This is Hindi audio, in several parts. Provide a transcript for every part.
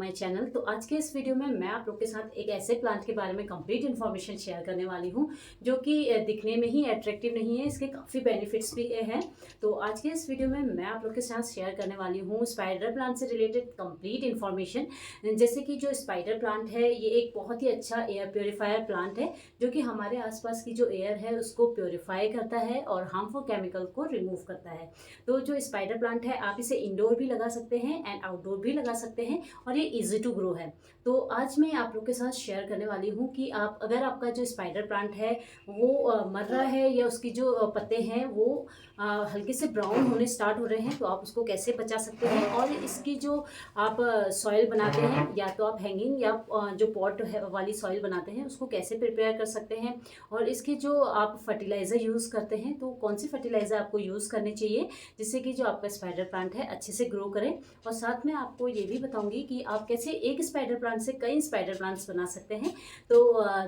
My channel. तो आज के इस वीडियो में मैं आप लोग के साथ एक ऐसे प्लांट के बारे में कंप्लीट इन्फॉर्मेशन शेयर करने वाली हूँ जो कि दिखने में ही अट्रैक्टिव नहीं है, इसके काफ़ी बेनिफिट्स भी हैं। तो आज के इस वीडियो में मैं आप लोग के साथ शेयर करने वाली हूँ स्पाइडर प्लांट से रिलेटेड कंप्लीट इन्फॉर्मेशन। जैसे कि जो स्पाइडर प्लांट है ये एक बहुत ही अच्छा एयर प्योरीफायर प्लांट है जो कि हमारे आसपास की जो एयर है उसको प्योरीफाई करता है और हार्मफुल केमिकल को रिमूव करता है। तो जो स्पाइडर प्लांट है आप इसे इंडोर भी लगा सकते हैं एंड आउटडोर भी लगा सकते हैं और ये इजी टू ग्रो है। तो आज मैं आप लोग के साथ शेयर करने वाली हूँ कि आप अगर आपका जो स्पाइडर प्लांट है वो मर रहा है या उसकी जो पत्ते हैं वो हल्के से ब्राउन होने स्टार्ट हो रहे हैं तो आप उसको कैसे बचा सकते हैं। और इसकी जो आप सॉइल बनाते हैं या तो आप हैंगिंग या जो पॉट वाली सॉइल बनाते हैं उसको कैसे प्रिपेयर कर सकते हैं। और इसकी जो आप फर्टिलाइज़र यूज़ करते हैं तो कौन सी फर्टिलाइज़र आपको यूज़ करनी चाहिए जिससे कि जो आपका स्पाइडर प्लांट है अच्छे से ग्रो करे। और साथ में आपको ये भी बताऊंगी कि आप कैसे एक स्पाइडर प्लांट से कई स्पाइडर प्लांट्स बना सकते हैं। तो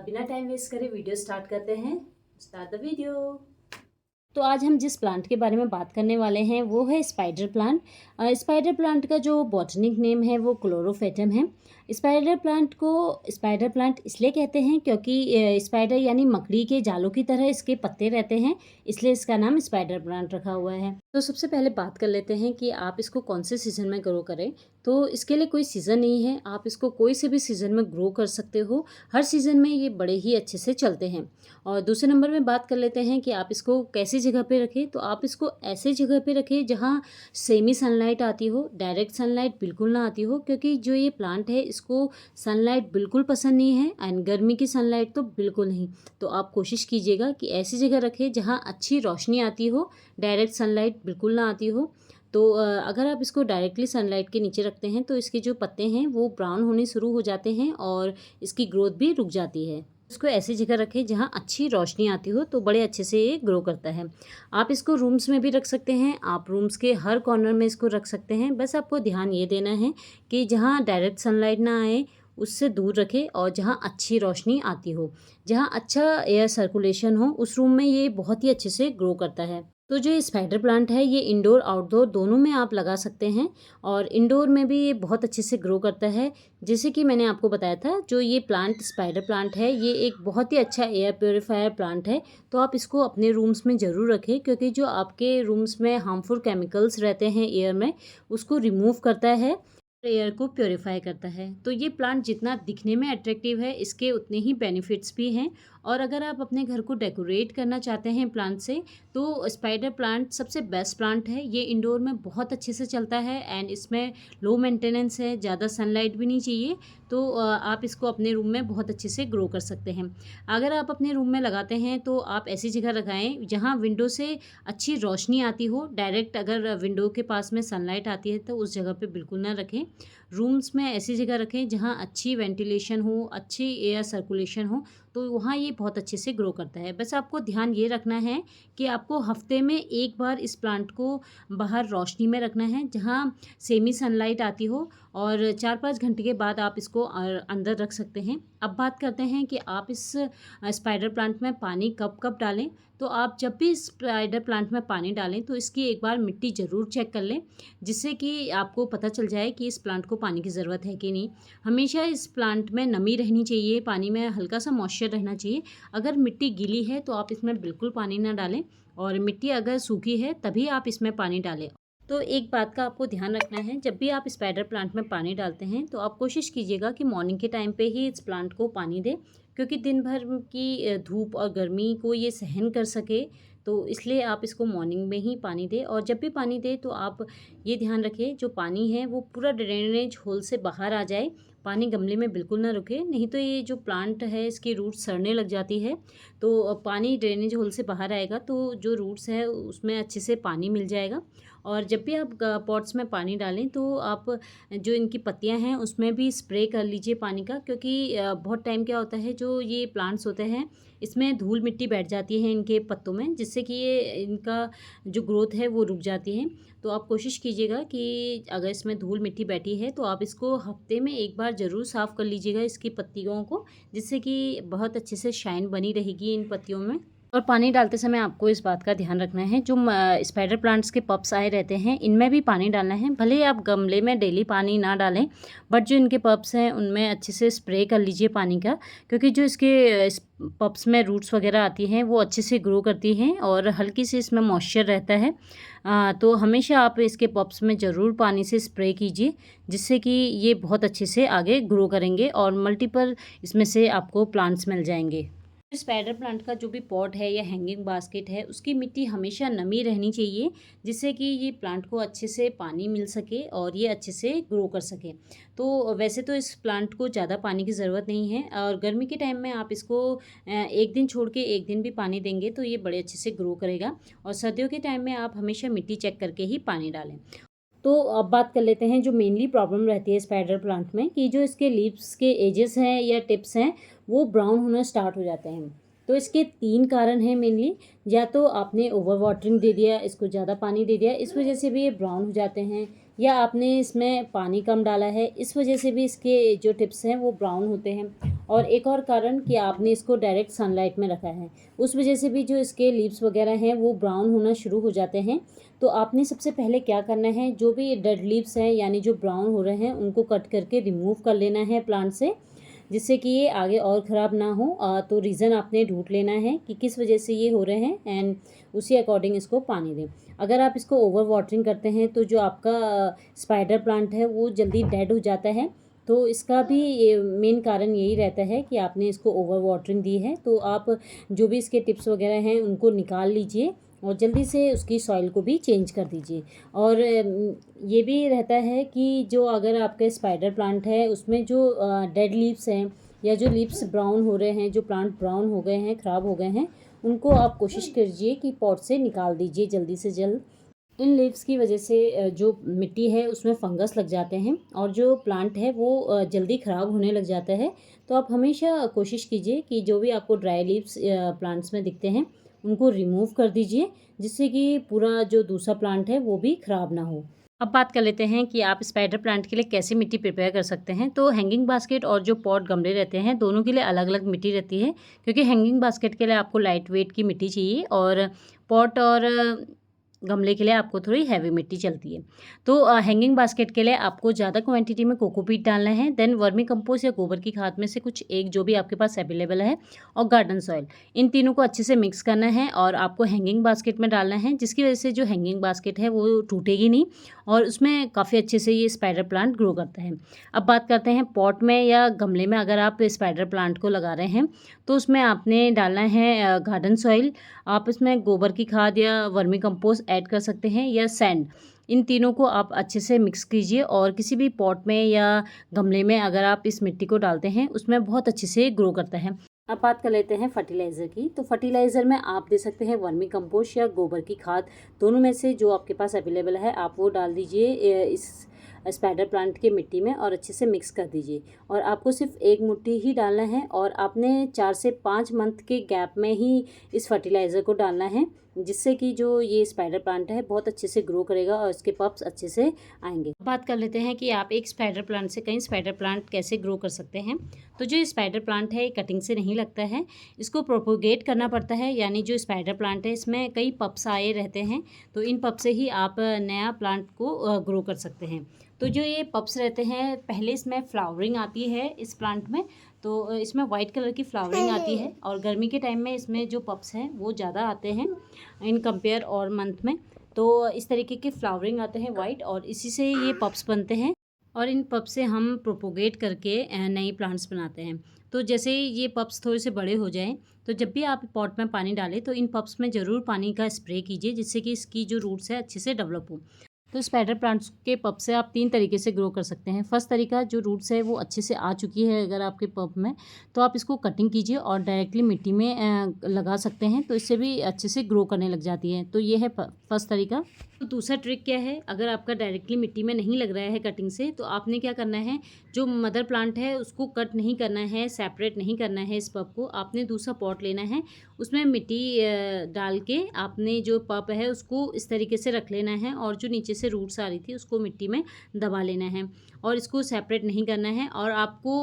बिना टाइम वेस्ट करे वीडियो स्टार्ट करते हैं। Start the video. तो आज हम जिस प्लांट के बारे में बात करने वाले हैं वो है स्पाइडर प्लांट। स्पाइडर प्लांट का जो बॉटनिक नेम है वो क्लोरोफेटम है। स्पाइडर प्लांट को स्पाइडर प्लांट इसलिए कहते हैं क्योंकि स्पाइडर यानी मकड़ी के जालों की तरह इसके पत्ते रहते हैं, इसलिए इसका नाम स्पाइडर प्लांट रखा हुआ है। तो सबसे पहले बात कर लेते हैं कि आप इसको कौन से सीज़न में ग्रो करें। तो इसके लिए कोई सीज़न नहीं है, आप इसको कोई से भी सीज़न में ग्रो कर सकते हो। हर सीज़न में ये बड़े ही अच्छे से चलते हैं। और दूसरे नंबर में बात कर लेते हैं कि आप इसको कैसी जगह पे रखें। तो आप इसको ऐसे जगह पे रखें जहाँ सेमी सनलाइट आती हो, डायरेक्ट सनलाइट बिल्कुल ना आती हो, क्योंकि जो ये प्लांट है इसको सनलाइट बिल्कुल पसंद नहीं है एंड गर्मी की सनलाइट तो बिल्कुल नहीं। तो आप कोशिश कीजिएगा कि ऐसी जगह रखें जहाँ अच्छी रोशनी आती हो, डायरेक्ट सनलाइट बिल्कुल ना आती हो। तो अगर आप इसको डायरेक्टली सनलाइट के नीचे रखते हैं तो इसके जो पत्ते हैं वो ब्राउन होने शुरू हो जाते हैं और इसकी ग्रोथ भी रुक जाती है। इसको ऐसी जगह रखें जहाँ अच्छी रोशनी आती हो तो बड़े अच्छे से ये ग्रो करता है। आप इसको रूम्स में भी रख सकते हैं, आप रूम्स के हर कॉर्नर में इसको रख सकते हैं। बस आपको ध्यान ये देना है कि जहाँ डायरेक्ट सनलाइट ना आए उससे दूर रखें और जहाँ अच्छी रोशनी आती हो, जहाँ अच्छा एयर सर्कुलेशन हो उस रूम में ये बहुत ही अच्छे से ग्रो करता है। तो जो ये स्पाइडर प्लांट है ये इंडोर आउटडोर दोनों में आप लगा सकते हैं और इंडोर में भी ये बहुत अच्छे से ग्रो करता है। जैसे कि मैंने आपको बताया था जो ये प्लांट स्पाइडर प्लांट है ये एक बहुत ही अच्छा एयर प्योरीफायर प्लांट है। तो आप इसको अपने रूम्स में ज़रूर रखें क्योंकि जो आपके रूम्स में हार्मफुल केमिकल्स रहते हैं एयर में उसको रिमूव करता है, एयर को प्योरीफाई करता है। तो ये प्लांट जितना दिखने में अट्रैक्टिव है इसके उतने ही बेनिफिट्स भी हैं। और अगर आप अपने घर को डेकोरेट करना चाहते हैं प्लांट से तो स्पाइडर प्लांट सबसे बेस्ट प्लांट है। ये इंडोर में बहुत अच्छे से चलता है एंड इसमें लो मेंटेनेंस है, ज़्यादा सनलाइट भी नहीं चाहिए। तो आप इसको अपने रूम में बहुत अच्छे से ग्रो कर सकते हैं। अगर आप अपने रूम में लगाते हैं तो आप ऐसी जगह लगाएं जहाँ विंडो से अच्छी रोशनी आती हो। डायरेक्ट अगर विंडो के पास में सनलाइट आती है तो उस जगह पे बिल्कुल ना रखें। रूम्स में ऐसी जगह रखें जहाँ अच्छी वेंटिलेशन हो, अच्छी एयर सर्कुलेशन हो, तो वहाँ ये बहुत अच्छे से ग्रो करता है। बस आपको ध्यान ये रखना है कि आपको हफ्ते में एक बार इस प्लांट को बाहर रोशनी में रखना है जहाँ सेमी सनलाइट आती हो और 4-5 घंटे के बाद आप इसको अंदर रख सकते हैं। अब बात करते हैं कि आप इस स्पाइडर प्लांट में पानी कब कब डालें। तो आप जब भी स्पाइडर प्लांट में पानी डालें तो इसकी एक बार मिट्टी ज़रूर चेक कर लें जिससे कि आपको पता चल जाए कि इस प्लांट को पानी की ज़रूरत है कि नहीं। हमेशा इस प्लांट में नमी रहनी चाहिए, पानी में हल्का सा मॉइस्चर रहना चाहिए। अगर मिट्टी गीली है तो आप इसमें बिल्कुल पानी ना डालें और मिट्टी अगर सूखी है तभी आप इसमें पानी डालें। तो एक बात का आपको ध्यान रखना है, जब भी आप स्पाइडर प्लांट में पानी डालते हैं तो आप कोशिश कीजिएगा कि मॉर्निंग के टाइम पे ही इस प्लांट को पानी दें क्योंकि दिन भर की धूप और गर्मी को ये सहन कर सके। तो इसलिए आप इसको मॉर्निंग में ही पानी दें और जब भी पानी दें तो आप ये ध्यान रखें जो पानी है वो पूरा ड्रेनेज होल से बाहर आ जाए। पानी गमले में बिल्कुल ना रुके, नहीं तो ये जो प्लांट है इसकी रूट सड़ने लग जाती है। तो पानी ड्रेनेज होल से बाहर आएगा तो जो रूट्स है उसमें अच्छे से पानी मिल जाएगा। और जब भी आप पॉट्स में पानी डालें तो आप जो इनकी पत्तियां हैं उसमें भी स्प्रे कर लीजिए पानी का, क्योंकि बहुत टाइम क्या होता है जो ये प्लांट्स होते हैं इसमें धूल मिट्टी बैठ जाती है इनके पत्तों में जिससे कि ये इनका जो ग्रोथ है वो रुक जाती है। तो आप कोशिश कीजिएगा कि अगर इसमें धूल मिट्टी बैठी है तो आप इसको हफ्ते में एक बार ज़रूर साफ़ कर लीजिएगा इसकी पत्तियों को, जिससे कि बहुत अच्छे से शाइन बनी रहेगी इन पत्तियों में। और पानी डालते समय आपको इस बात का ध्यान रखना है, जो स्पाइडर प्लांट्स के पप्स आए रहते हैं इनमें भी पानी डालना है। भले ही आप गमले में डेली पानी ना डालें, बट जो इनके पप्स हैं उनमें अच्छे से स्प्रे कर लीजिए पानी का, क्योंकि जो इसके पप्स में रूट्स वगैरह आती हैं वो अच्छे से ग्रो करती हैं और हल्की सी इसमें मॉइस्चर रहता है। तो हमेशा आप इसके पप्स में ज़रूर पानी से स्प्रे कीजिए, जिससे कि ये बहुत अच्छे से आगे ग्रो करेंगे और मल्टीपल इसमें से आपको प्लांट्स मिल जाएंगे। स्पाइडर प्लांट का जो भी पॉट है या हैंगिंग बास्केट है उसकी मिट्टी हमेशा नमी रहनी चाहिए, जिससे कि ये प्लांट को अच्छे से पानी मिल सके और ये अच्छे से ग्रो कर सके। तो वैसे तो इस प्लांट को ज़्यादा पानी की ज़रूरत नहीं है और गर्मी के टाइम में आप इसको एक दिन छोड़ के एक दिन भी पानी देंगे तो ये बड़े अच्छे से ग्रो करेगा। और सर्दियों के टाइम में आप हमेशा मिट्टी चेक करके ही पानी डालें। तो अब बात कर लेते हैं जो मेनली प्रॉब्लम रहती है स्पाइडर प्लांट में, कि जो इसके लीव्स के एजेस हैं या टिप्स हैं वो ब्राउन होना स्टार्ट हो जाते हैं। तो इसके 3 कारण हैं मेनली। या तो आपने ओवर वाटरिंग दे दिया, इसको ज़्यादा पानी दे दिया, इस वजह से भी ये ब्राउन हो जाते हैं, या आपने इसमें पानी कम डाला है, इस वजह से भी इसके जो टिप्स हैं वो ब्राउन होते हैं। और एक और कारण कि आपने इसको डायरेक्ट सनलाइट में रखा है, उस वजह से भी जो इसके लीव्स वगैरह हैं वो ब्राउन होना शुरू हो जाते हैं। तो आपने सबसे पहले क्या करना है, जो भी डेड लीव्स हैं यानी जो ब्राउन हो रहे हैं उनको कट करके रिमूव कर लेना है प्लांट से, जिससे कि ये आगे और ख़राब ना हो। तो रीज़न आपने ढूंढ लेना है कि किस वजह से ये हो रहे हैं एंड उसी अकॉर्डिंग इसको पानी दें। अगर आप इसको ओवर वाटरिंग करते हैं तो जो आपका स्पाइडर प्लांट है वो जल्दी डेड हो जाता है। तो इसका भी मेन कारण यही रहता है कि आपने इसको ओवर वाटरिंग दी है। तो आप जो भी इसके टिप्स वगैरह हैं उनको निकाल लीजिए और जल्दी से उसकी सॉइल को भी चेंज कर दीजिए। और ये भी रहता है कि जो अगर आपके स्पाइडर प्लांट है उसमें जो डेड लीव्स हैं या जो लीव्स ब्राउन हो रहे हैं, जो प्लांट ब्राउन हो गए हैं, ख़राब हो गए हैं, उनको आप कोशिश कीजिए कि पॉट से निकाल दीजिए जल्दी से जल्द। इन लीव्स की वजह से जो मिट्टी है उसमें फंगस लग जाते हैं और जो प्लांट है वो जल्दी ख़राब होने लग जाता है। तो आप हमेशा कोशिश कीजिए कि जो भी आपको ड्राई लीव्स प्लांट्स में दिखते हैं उनको रिमूव कर दीजिए, जिससे कि पूरा जो दूसरा प्लांट है वो भी ख़राब ना हो। अब बात कर लेते हैं कि आप स्पाइडर प्लांट के लिए कैसे मिट्टी प्रिपेयर कर सकते हैं। तो हैंगिंग बास्केट और जो पॉट गमले रहते हैं दोनों के लिए अलग अलग मिट्टी रहती है, क्योंकि हैंगिंग बास्केट के लिए आपको लाइट वेट की मिट्टी चाहिए और पॉट और गमले के लिए आपको थोड़ी हैवी मिट्टी चलती है। तो हैंगिंग बास्केट के लिए आपको ज़्यादा क्वांटिटी में कोकोपीट डालना है, देन वर्मी कंपोस्ट या गोबर की खाद में से कुछ एक जो भी आपके पास अवेलेबल है, और गार्डन सॉइल, इन तीनों को अच्छे से मिक्स करना है और आपको हैंगिंग बास्केट में डालना है, जिसकी वजह से जो हैंगिंग बास्केट है वो टूटेगी नहीं और उसमें काफ़ी अच्छे से ये स्पाइडर प्लांट ग्रो करता है। अब बात करते हैं पॉट में या गमले में अगर आप स्पाइडर प्लांट को लगा रहे हैं तो उसमें आपने डालना है गार्डन सॉइल। आप इसमें गोबर की खाद या वर्मी कंपोस्ट ऐड कर सकते हैं या सैंड। इन तीनों को आप अच्छे से मिक्स कीजिए और किसी भी पॉट में या गमले में अगर आप इस मिट्टी को डालते हैं उसमें बहुत अच्छे से ग्रो करता है। अब बात कर लेते हैं फर्टिलाइज़र की। तो फर्टिलाइज़र में आप दे सकते हैं वर्मी कंपोस्ट या गोबर की खाद, दोनों में से जो आपके पास अवेलेबल है आप वो डाल दीजिए इस स्पाइडर प्लांट की मिट्टी में और अच्छे से मिक्स कर दीजिए। और आपको सिर्फ एक मुट्ठी ही डालना है और आपने 4 से 5 मंथ के गैप में ही इस फर्टिलाइज़र को डालना है, जिससे कि जो ये स्पाइडर प्लांट है बहुत अच्छे से ग्रो करेगा और इसके पप्स अच्छे से आएंगे। बात कर लेते हैं कि आप एक स्पाइडर प्लांट से कई स्पाइडर प्लांट कैसे ग्रो कर सकते हैं। तो जो स्पाइडर प्लांट है कटिंग से नहीं लगता है, इसको प्रोपोगेट करना पड़ता है, यानी जो स्पाइडर प्लांट है इसमें कई पप्स आए रहते हैं, तो इन पप से ही आप नया प्लांट को ग्रो कर सकते हैं। तो जो ये पप्स रहते हैं पहले इसमें फ्लावरिंग आती है इस प्लांट में, तो इसमें वाइट कलर की फ्लावरिंग आती है और गर्मी के टाइम में इसमें जो पप्स हैं वो ज़्यादा आते हैं इन कंपेयर और मंथ में। तो इस तरीके के फ्लावरिंग आते हैं वाइट और इसी से ये पप्स बनते हैं और इन पप्स से हम प्रोपोगेट करके नई प्लांट्स बनाते हैं। तो जैसे ही ये पप्स थोड़े से बड़े हो जाएं तो जब भी आप पॉट में पानी डालें तो इन पप्स में ज़रूर पानी का स्प्रे कीजिए, जिससे कि इसकी जो रूट्स है अच्छे से डेवलप हो। तो स्पाइडर प्लांट्स के पप से आप 3 तरीके से ग्रो कर सकते हैं। फर्स्ट तरीका, जो रूट्स है वो अच्छे से आ चुकी है अगर आपके पप में, तो आप इसको कटिंग कीजिए और डायरेक्टली मिट्टी में लगा सकते हैं, तो इससे भी अच्छे से ग्रो करने लग जाती है। तो ये है फर्स्ट तरीका। तो दूसरा ट्रिक क्या है, अगर आपका डायरेक्टली मिट्टी में नहीं लग रहा है कटिंग से, तो आपने क्या करना है, जो मदर प्लांट है उसको कट नहीं करना है, सेपरेट नहीं करना है इस पप को। आपने दूसरा पॉट लेना है, उसमें मिट्टी डाल के आपने जो पप है उसको इस तरीके से रख लेना है और जो नीचे से रूट्स आ रही थी उसको मिट्टी में दबा लेना है और इसको सेपरेट नहीं करना है और आपको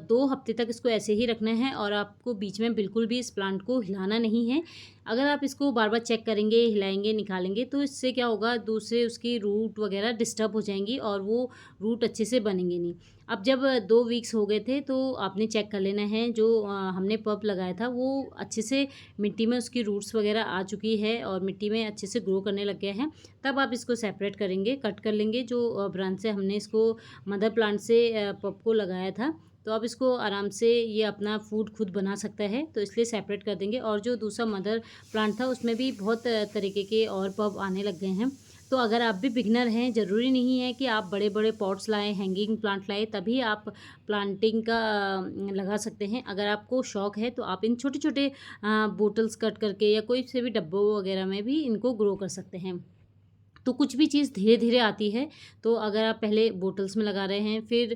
2 हफ्ते तक इसको ऐसे ही रखना है और आपको बीच में बिल्कुल भी इस प्लांट को हिलाना नहीं है। अगर आप इसको बार-बार चेक करेंगे, हिलाएँगे, निकालेंगे तो इससे क्या होगा, दूसरे उसकी रूट वगैरह डिस्टर्ब हो जाएँगी और वो रूट अच्छे से बनेंगे नहीं। अब जब 2 वीक्स हो गए थे तो आपने चेक कर लेना है, जो हमने पब लगाया था वो अच्छे से मिट्टी में उसकी रूट्स वगैरह आ चुकी है और मिट्टी में अच्छे से ग्रो करने लग गया है। तब आप इसको सेपरेट करेंगे, कट कर लेंगे जो ब्रांच से हमने इसको मदर प्लांट से पब को लगाया था। तो अब इसको आराम से ये अपना फूड खुद बना सकता है, तो इसलिए सेपरेट कर देंगे। और जो दूसरा मदर प्लांट था उसमें भी बहुत तरीके के और पब आने लग गए हैं। तो अगर आप भी बिगिनर हैं, ज़रूरी नहीं है कि आप बड़े-बड़े पॉट्स लाएँ, हैंगिंग प्लांट लाएँ तभी आप प्लांटिंग का लगा सकते हैं। अगर आपको शौक है तो आप इन छोटे-छोटे बोटल्स कट करके या कोई से भी डब्बों वगैरह में भी इनको ग्रो कर सकते हैं। तो कुछ भी चीज़ धीरे-धीरे आती है, तो अगर आप पहले बोटल्स में लगा रहे हैं, फिर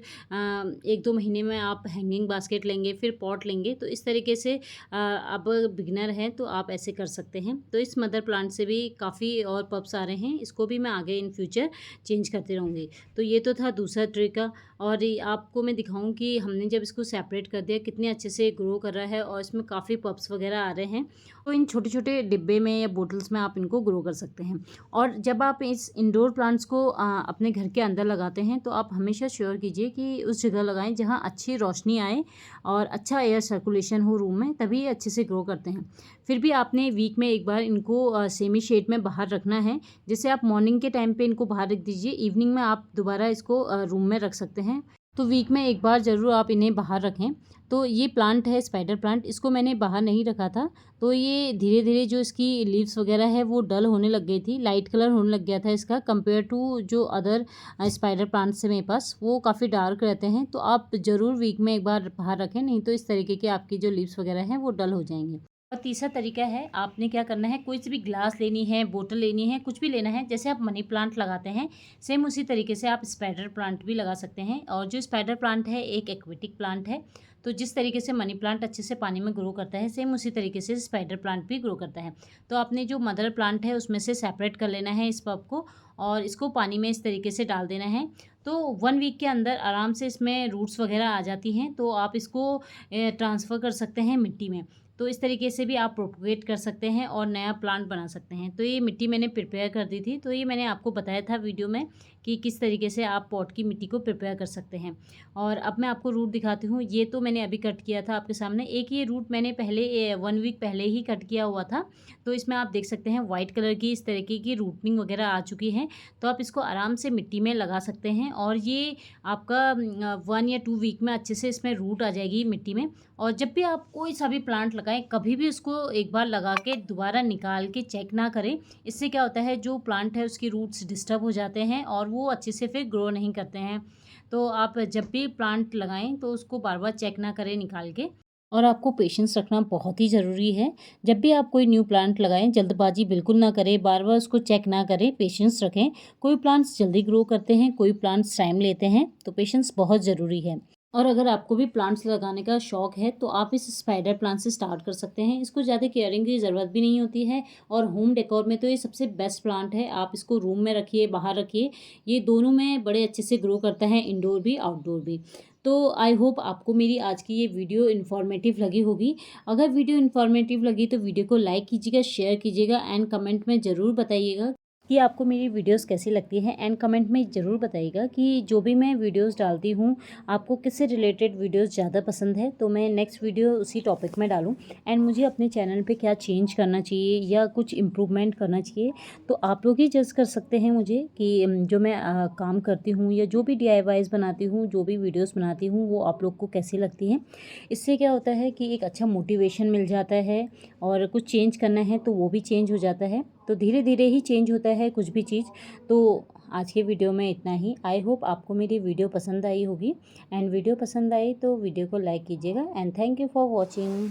1-2 महीने में आप हैंगिंग बास्केट लेंगे, फिर पॉट लेंगे, तो इस तरीके से आप बिगिनर हैं तो आप ऐसे कर सकते हैं। तो इस मदर प्लांट से भी काफ़ी और पब्स आ रहे हैं, इसको भी मैं आगे इन फ्यूचर चेंज करती रहूँगी। तो ये तो था दूसरा तरीका और ये आपको मैं दिखाऊँ कि हमने जब इसको सेपरेट कर दिया, कितने अच्छे से ग्रो कर रहा है और इसमें काफ़ी पब्स वगैरह आ रहे हैं। तो इन छोटे-छोटे डिब्बे में या बोटल्स में आप इनको ग्रो कर सकते हैं। और जब आप इस इंडोर प्लांट्स को अपने घर के अंदर लगाते हैं तो आप हमेशा श्योर कीजिए कि उस जगह लगाएं जहां अच्छी रोशनी आए और अच्छा एयर सर्कुलेशन हो रूम में, तभी ये अच्छे से ग्रो करते हैं। फिर भी आपने वीक में एक बार इनको सेमी शेड में बाहर रखना है। जैसे आप मॉर्निंग के टाइम पे इनको बाहर रख दीजिए, इवनिंग में आप दोबारा इसको रूम में रख सकते हैं। तो वीक में एक बार ज़रूर आप इन्हें बाहर रखें। तो ये प्लांट है स्पाइडर प्लांट, इसको मैंने बाहर नहीं रखा था, तो ये धीरे-धीरे जो इसकी लीव्स वगैरह है वो डल होने लग गई थी, लाइट कलर होने लग गया था इसका कंपेयर टू जो अदर स्पाइडर प्लांट्स है मेरे पास, वो काफ़ी डार्क रहते हैं। तो आप ज़रूर वीक में एक बार बाहर रखें, नहीं तो इस तरीके की आपकी जो लीव्स वगैरह हैं वो डल हो जाएँगी। और तीसरा तरीका है, आपने क्या करना है, कोई सी भी ग्लास लेनी है, बोतल लेनी है, कुछ भी लेना है, जैसे आप मनी प्लांट लगाते हैं सेम उसी तरीके से आप स्पाइडर प्लांट भी लगा सकते हैं। और जो स्पाइडर प्लांट है एक एक्वेटिक प्लांट है, तो जिस तरीके से मनी प्लांट अच्छे से पानी में ग्रो करता है, सेम उसी तरीके से स्पाइडर प्लांट भी ग्रो करता है। तो आपने जो मदर प्लांट है उसमें से सेपरेट कर लेना है इस पब को और इसको पानी में इस तरीके से डाल देना है। तो 1 वीक के अंदर आराम से इसमें रूट्स वगैरह आ जाती हैं, तो आप इसको ट्रांसफ़र कर सकते हैं मिट्टी में। तो इस तरीके से भी आप प्रोपगेट कर सकते हैं और नया प्लांट बना सकते हैं। तो ये मिट्टी मैंने प्रिपेयर कर दी थी, तो ये मैंने आपको बताया था वीडियो में कि किस तरीके से आप पॉट की मिट्टी को प्रिपेयर कर सकते हैं। और अब मैं आपको रूट दिखाती हूँ। ये तो मैंने अभी कट किया था आपके सामने। एक ये रूट मैंने पहले 1 वीक पहले ही कट किया हुआ था। तो इसमें आप देख सकते हैं वाइट कलर की इस तरीके की रूटनिंग वगैरह आ चुकी है। तो आप इसको आराम से मिट्टी में लगा सकते हैं और ये आपका 1 या 2 वीक में अच्छे से इसमें रूट आ जाएगी मिट्टी में। और जब भी आप कोई सा भी प्लांट लगाएं, कभी भी उसको एक बार लगा के दोबारा निकाल के चेक ना करें। इससे क्या होता है, जो प्लांट है उसकी रूट्स डिस्टर्ब हो जाते हैं और वो अच्छे से फिर ग्रो नहीं करते हैं। तो आप जब भी प्लांट लगाएं तो उसको बार बार चेक ना करें निकाल के। और आपको पेशेंस रखना बहुत ही ज़रूरी है। जब भी आप कोई न्यू प्लांट लगाएं, जल्दबाजी बिल्कुल ना करें, बार बार उसको चेक ना करें, पेशेंस रखें। कोई प्लांट्स जल्दी ग्रो करते हैं, कोई प्लांट्स टाइम लेते हैं, तो पेशेंस बहुत ज़रूरी है। और अगर आपको भी प्लांट्स लगाने का शौक है तो आप इस स्पाइडर प्लांट से स्टार्ट कर सकते हैं। इसको ज़्यादा केयरिंग की ज़रूरत भी नहीं होती है और होम डेकोर में तो ये सबसे बेस्ट प्लांट है। आप इसको रूम में रखिए, बाहर रखिए, ये दोनों में बड़े अच्छे से ग्रो करता है, इंडोर भी आउटडोर भी। तो आई होप आपको मेरी आज की ये वीडियो इन्फॉर्मेटिव लगी होगी। अगर वीडियो इन्फॉर्मेटिव लगी तो वीडियो को लाइक कीजिएगा, शेयर कीजिएगा एंड कमेंट में ज़रूर बताइएगा कि आपको मेरी वीडियोस कैसी लगती हैं। एंड कमेंट में ज़रूर बताइएगा कि जो भी मैं वीडियोस डालती हूँ आपको किससे रिलेटेड वीडियोस ज़्यादा पसंद है, तो मैं नेक्स्ट वीडियो उसी टॉपिक में डालूँ। एंड मुझे अपने चैनल पे क्या चेंज करना चाहिए या कुछ इम्प्रूवमेंट करना चाहिए, तो आप लोग ही जज कर सकते हैं मुझे कि जो मैं काम करती हूँ या जो भी DIYs बनाती हूँ, जो भी वीडियोज़ बनाती हूँ, वो आप लोग को कैसी लगती हैं। इससे क्या होता है कि एक अच्छा मोटिवेशन मिल जाता है और कुछ चेंज करना है तो वो भी चेंज हो जाता है। तो धीरे धीरे ही चेंज होता है कुछ भी चीज़। तो आज के वीडियो में इतना ही। आई होप आपको मेरी वीडियो पसंद आई होगी एंड वीडियो पसंद आई तो वीडियो को लाइक कीजिएगा and thank you for watching.